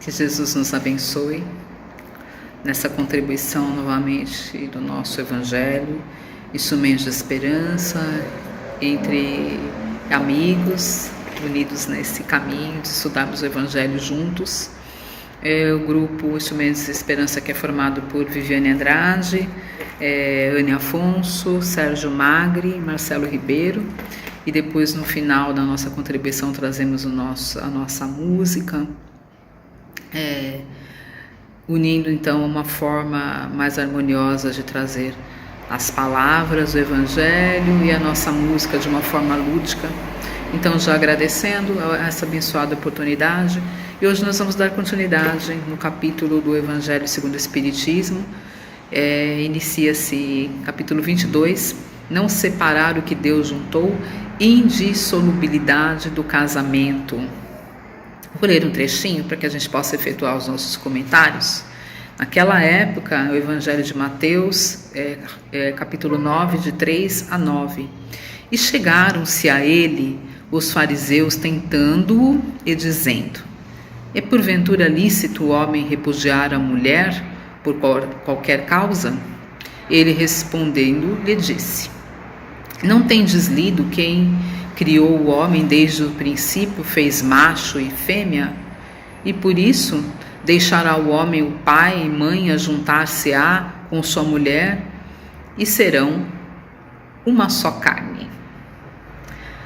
Que Jesus nos abençoe nessa contribuição novamente do nosso Evangelho, instrumentos de esperança entre amigos unidos nesse caminho de estudarmos o Evangelho juntos. O grupo Instrumentos de Esperança, que é formado por Viviane Andrade, Anne Afonso, Sérgio Magri, Marcelo Ribeiro, e depois no final da nossa contribuição trazemos a nossa música, unindo então uma forma mais harmoniosa de trazer as palavras do Evangelho e a nossa música de uma forma lúdica. Então, já agradecendo essa abençoada oportunidade, e hoje nós vamos dar continuidade no capítulo do Evangelho segundo o Espiritismo. Inicia-se capítulo 22, não separar o que Deus juntou, indissolubilidade do casamento. Vou ler um trechinho para que a gente possa efetuar os nossos comentários. Naquela época, o Evangelho de Mateus, capítulo 9, de 3 a 9. E chegaram-se a ele os fariseus tentando-o e dizendo: é porventura lícito o homem repudiar a mulher por qualquer causa? Ele respondendo lhe disse: não tendes lido quem criou o homem desde o princípio, fez macho e fêmea? E por isso deixará o homem o pai e mãe, a juntar-se-á com sua mulher, e serão uma só carne.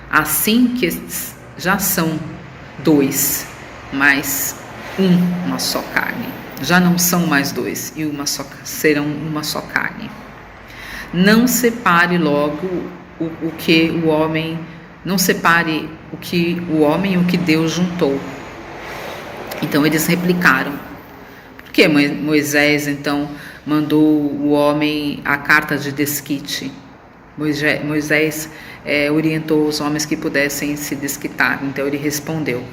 Assim que já são dois, mas uma só carne. Já não são mais dois, e serão uma só carne. Não separe logo o que o homem, não separe o que o homem e o que Deus juntou. Então eles replicaram: por que Moisés então mandou o homem a carta de desquite? Moisés orientou os homens que pudessem se desquitar. Então ele respondeu: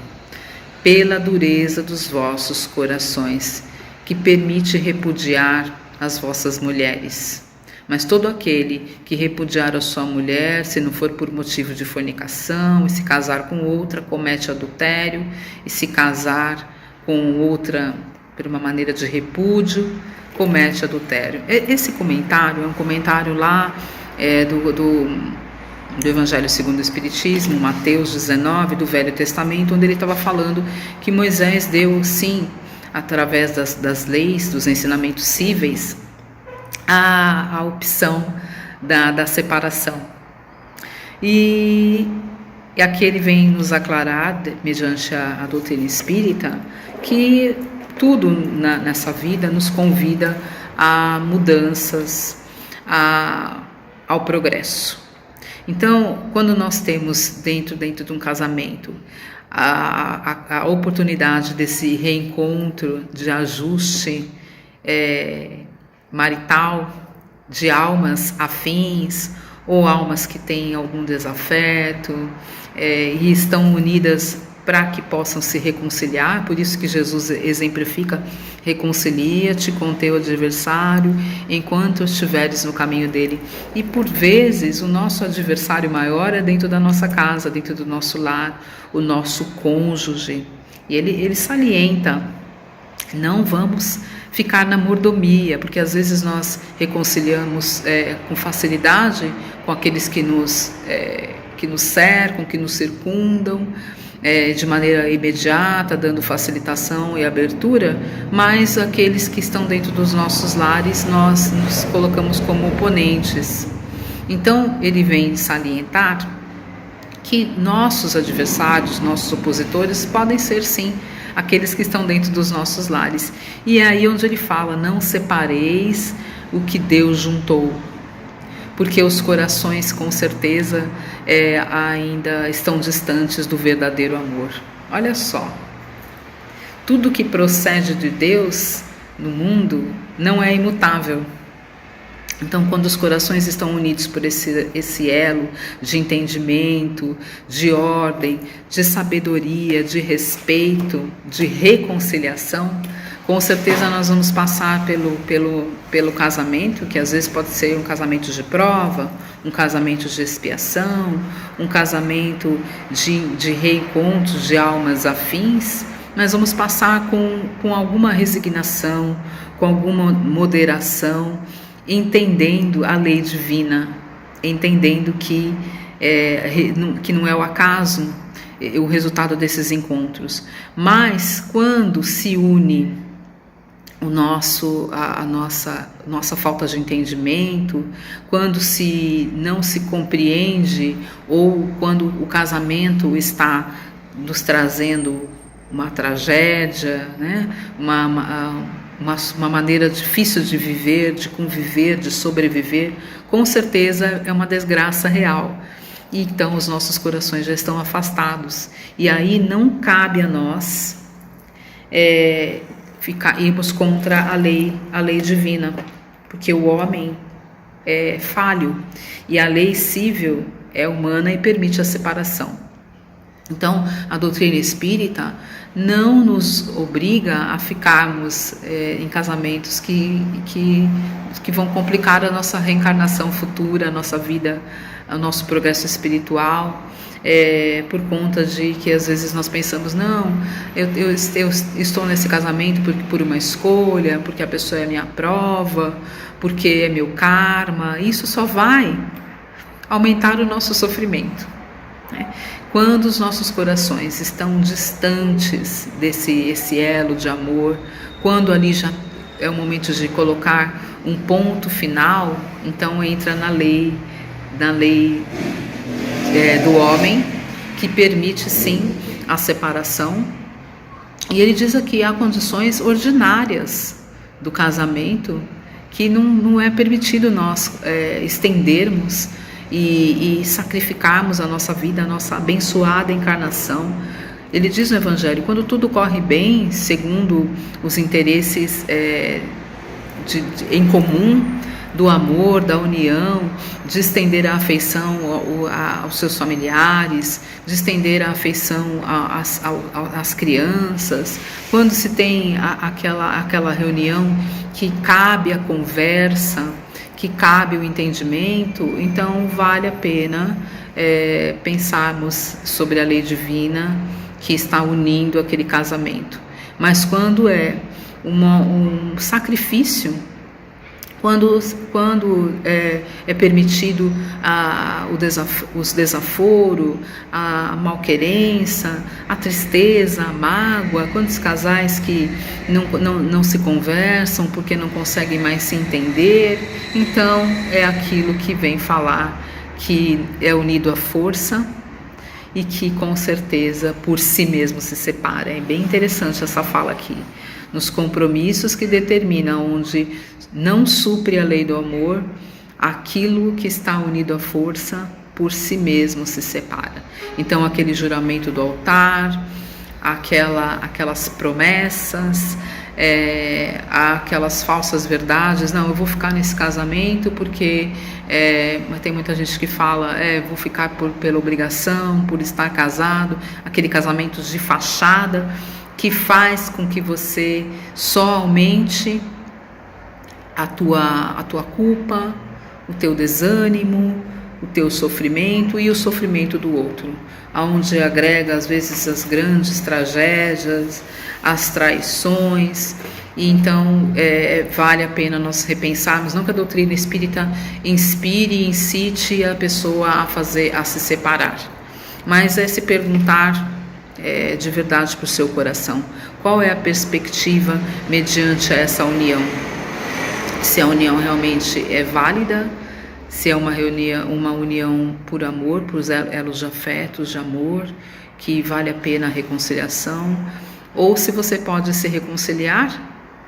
pela dureza dos vossos corações, que permite repudiar as vossas mulheres. Mas todo aquele que repudiar a sua mulher, se não for por motivo de fornicação, e se casar com outra, comete adultério, e se casar com outra por uma maneira de repúdio, comete adultério. Esse comentário é um comentário lá do Evangelho segundo o Espiritismo, Mateus 19, do Velho Testamento, onde ele estava falando que Moisés deu, sim, através das leis, dos ensinamentos cíveis, a opção da separação. E aqui ele vem nos aclarar, mediante a doutrina espírita, que tudo nessa vida nos convida a mudanças, ao progresso. Então, quando nós temos dentro de um casamento a oportunidade desse reencontro, de ajuste marital, de almas afins ou almas que têm algum desafeto e estão unidas para que possam se reconciliar. Por isso que Jesus exemplifica: reconcilia-te com teu adversário enquanto estiveres no caminho dele. E por vezes o nosso adversário maior é dentro da nossa casa, dentro do nosso lar, o nosso cônjuge. E ele salienta: não vamos ficar na mordomia, porque às vezes nós reconciliamos com facilidade com aqueles que nos cercam, que nos circundam, de maneira imediata, dando facilitação e abertura, mas aqueles que estão dentro dos nossos lares, nós nos colocamos como oponentes. Então, ele vem salientar que nossos adversários, nossos opositores, podem ser, sim, aqueles que estão dentro dos nossos lares. E é aí onde ele fala: não separeis o que Deus juntou, porque os corações, com certeza, ainda estão distantes do verdadeiro amor. Olha só, tudo que procede de Deus no mundo não é imutável. Então, quando os corações estão unidos por esse elo de entendimento, de ordem, de sabedoria, de respeito, de reconciliação, com certeza nós vamos passar pelo casamento, que às vezes pode ser um casamento de prova, um casamento de expiação, um casamento de reencontro de almas afins, mas vamos passar com alguma resignação, com alguma moderação, entendendo a lei divina, entendendo que não é o acaso o resultado desses encontros, mas quando se une a nossa falta de entendimento, quando não se compreende, ou quando o casamento está nos trazendo uma tragédia, né? Uma maneira difícil de viver, de conviver, de sobreviver, com certeza é uma desgraça real. E então os nossos corações já estão afastados, e aí não cabe a nós irmos contra a lei divina, porque o homem é falho e a lei civil é humana e permite a separação. Então, a doutrina espírita não nos obriga a ficarmos em casamentos que vão complicar a nossa reencarnação futura, a nossa vida, o nosso progresso espiritual, por conta de que às vezes nós pensamos, não, eu estou nesse casamento por uma escolha, porque a pessoa é minha prova, porque é meu karma. Isso só vai aumentar o nosso sofrimento, né? Quando os nossos corações estão distantes desse elo de amor, quando ali já é o momento de colocar um ponto final, então entra na lei do homem, que permite sim a separação. E ele diz aqui, há condições ordinárias do casamento que não é permitido nós estendermos e sacrificarmos a nossa vida, a nossa abençoada encarnação. Ele diz no Evangelho, quando tudo corre bem, segundo os interesses em comum, do amor, da união, de estender a afeição aos seus familiares, de estender a afeição às crianças, quando se tem aquela reunião que cabe a conversa, que cabe o entendimento, então vale a pena pensarmos sobre a lei divina que está unindo aquele casamento. Mas quando é um sacrifício, quando é permitido os desaforos, a malquerença, a tristeza, a mágoa, quantos casais que não se conversam porque não conseguem mais se entender, então é aquilo que vem falar que é unido à força e que com certeza por si mesmo se separa. É bem interessante essa fala aqui. Nos compromissos que determina onde não supre a lei do amor, aquilo que está unido à força por si mesmo se separa. Então aquele juramento do altar, aquelas promessas, aquelas falsas verdades, não, eu vou ficar nesse casamento porque tem muita gente que fala, vou ficar pela obrigação, por estar casado, aquele casamento de fachada, que faz com que você só aumente a tua culpa, o teu desânimo, o teu sofrimento e o sofrimento do outro, aonde agrega às vezes as grandes tragédias, as traições. E então vale a pena nós repensarmos, não que a doutrina espírita inspire e incite a pessoa a se separar, mas se perguntar de verdade para o seu coração, qual é a perspectiva mediante essa união, se a união realmente é válida, se é uma união por amor, por elos de afetos, de amor, que vale a pena a reconciliação, ou se você pode se reconciliar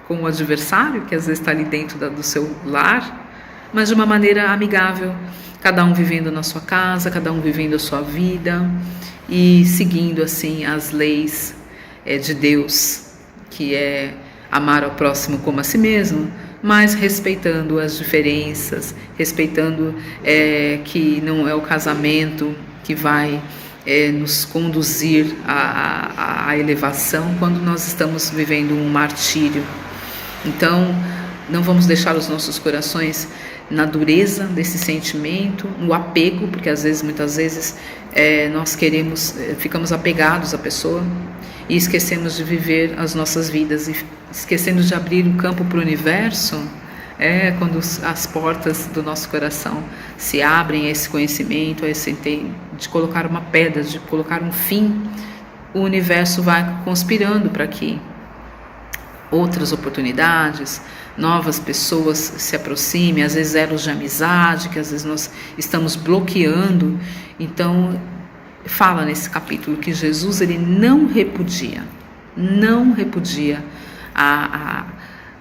com o adversário, que às vezes está ali dentro do seu lar, mas de uma maneira amigável, cada um vivendo na sua casa, cada um vivendo a sua vida, e seguindo assim as leis de Deus, que é amar ao próximo como a si mesmo, mas respeitando as diferenças, respeitando que não é o casamento que vai nos conduzir à elevação quando nós estamos vivendo um martírio. Então, não vamos deixar os nossos corações na dureza desse sentimento, no apego, porque muitas vezes nós ficamos apegados à pessoa e esquecemos de viver as nossas vidas e esquecendo de abrir o campo para o universo. Quando as portas do nosso coração se abrem a esse conhecimento, de colocar uma pedra, de colocar um fim, o universo vai conspirando para que outras oportunidades, novas pessoas se aproximem, às vezes elos de amizade, que às vezes nós estamos bloqueando. Então, fala nesse capítulo que Jesus ele não repudia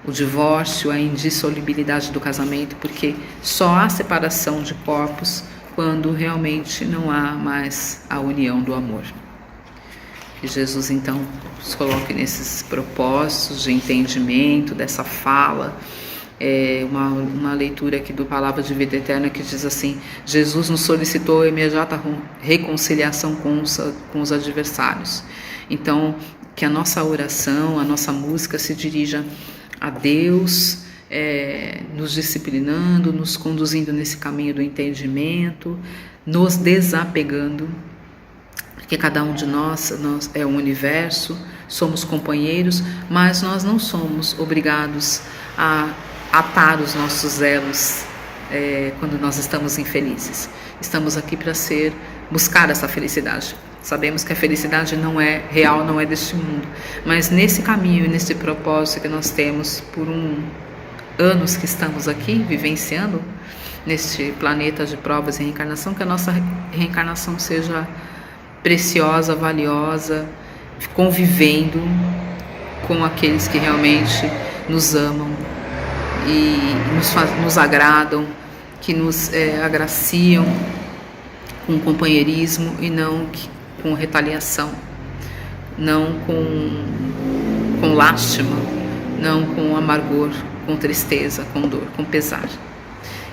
o divórcio, a indissolubilidade do casamento, porque só há separação de corpos quando realmente não há mais a união do amor. Que Jesus então nos coloque nesses propósitos de entendimento dessa fala. Uma leitura aqui do Palavra de Vida Eterna que diz assim: Jesus nos solicitou a imediata reconciliação com os adversários. Então, que a nossa oração, a nossa música se dirija a Deus, nos disciplinando, nos conduzindo nesse caminho do entendimento, nos desapegando, porque cada um de nós é um universo, somos companheiros, mas nós não somos obrigados a atar os nossos elos quando nós estamos infelizes. Estamos aqui para buscar essa felicidade. Sabemos que a felicidade não é real, não é deste mundo, mas nesse caminho e nesse propósito que nós temos por anos que estamos aqui vivenciando neste planeta de provas e reencarnação, que a nossa reencarnação seja preciosa, valiosa, convivendo com aqueles que realmente nos amam e nos agradam, que nos agraciam com companheirismo e não com retaliação, não com lástima, não com amargor, com tristeza, com dor, com pesar.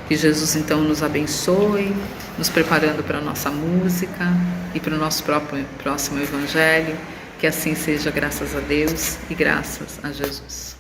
Que Jesus então nos abençoe, nos preparando para a nossa música e para o nosso próximo Evangelho. Que assim seja, graças a Deus e graças a Jesus.